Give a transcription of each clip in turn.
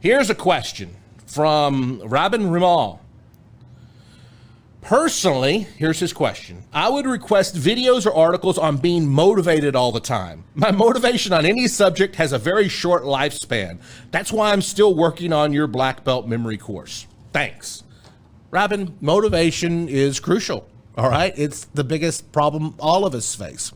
Here's a question from Robin Rimal. Personally, here's his question. I would request videos or articles on being motivated all the time. My motivation on any subject has a very short lifespan. That's why I'm still working on your black belt memory course. Thanks. Robin, motivation is crucial. All right. It's the biggest problem all of us face.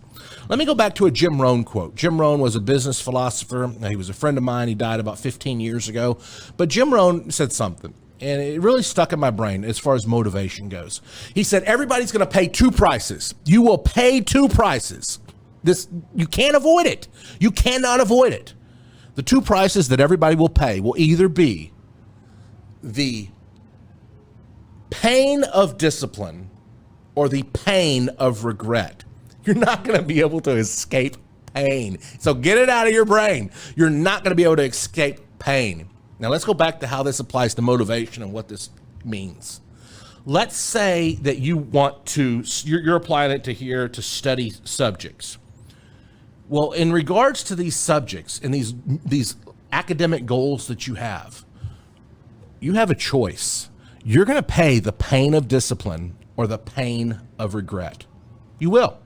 Let me go back to a Jim Rohn quote. Jim Rohn was a business philosopher. He was a friend of mine. He died about 15 years ago. But Jim Rohn said something, and it really stuck in my brain as far as motivation goes. He said, everybody's going to pay two prices. You will pay two prices. You can't avoid it. You cannot avoid it. The two prices that everybody will pay will either be the pain of discipline or the pain of regret. You're not going to be able to escape pain. So get it out of your brain. You're not going to be able to escape pain. Now let's go back to how this applies to motivation and what this means. Let's say that you want to, you're applying it to here to study subjects. Well, in regards to these subjects and these academic goals that you have a choice. You're going to pay the pain of discipline or the pain of regret. You will.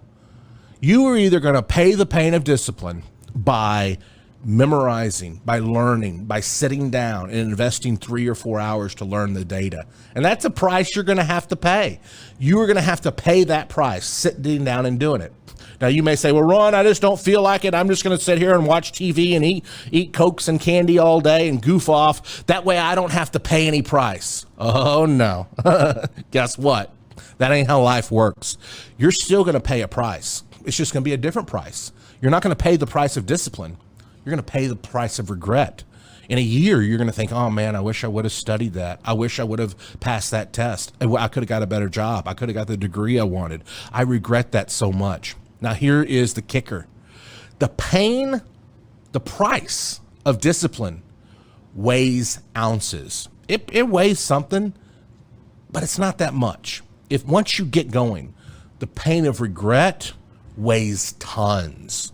You are either going to pay the pain of discipline by memorizing, by learning, by sitting down and investing 3 or 4 hours to learn the data. And that's a price you're going to have to pay. You are going to have to pay that price, sitting down and doing it. Now, you may say, well, Ron, I just don't feel like it. I'm just going to sit here and watch TV and eat Cokes and candy all day and goof off. That way I don't have to pay any price. Oh, no. Guess what? That ain't how life works. You're still going to pay a price. It's just going to be a different price. You're not going to pay the price of discipline. You're going to pay the price of regret. In a year, you're going to think, oh, man, I wish I would have studied that. I wish I would have passed that test. I could have got a better job. I could have got the degree I wanted. I regret that so much. Now, here is the kicker. The pain, the price of discipline weighs ounces. It weighs something, but it's not that much. If once you get going, the pain of regret weighs tons.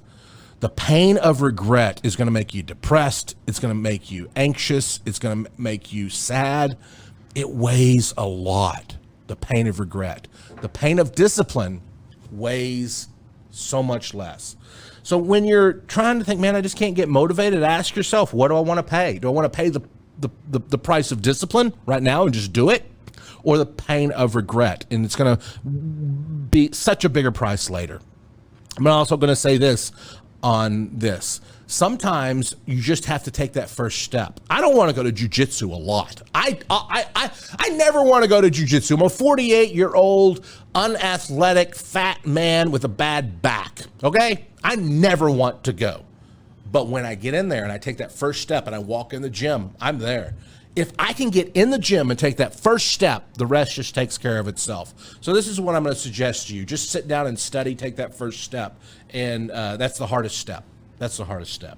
The pain of regret is going to make you depressed. It's going to make you anxious. It's going to make you sad. It weighs a lot, the pain of regret. The pain of discipline weighs so much less. So when you're trying to think, man, I just can't get motivated, ask yourself, what do I want to pay? Do I want to pay the price of discipline right now and just do it? Or the pain of regret? And it's going to be such a bigger price later. I'm also going to say this on this. Sometimes you just have to take that first step. I don't want to go to jiu-jitsu a lot. I never want to go to jiu-jitsu. I'm a 48-year-old, unathletic, fat man with a bad back, okay? I never want to go. But when I get in there and I take that first step and I walk in the gym, I'm there. If I can get in the gym and take that first step, the rest just takes care of itself. So this is what I'm going to suggest to you. Just sit down and study, take that first step. And that's the hardest step. That's the hardest step.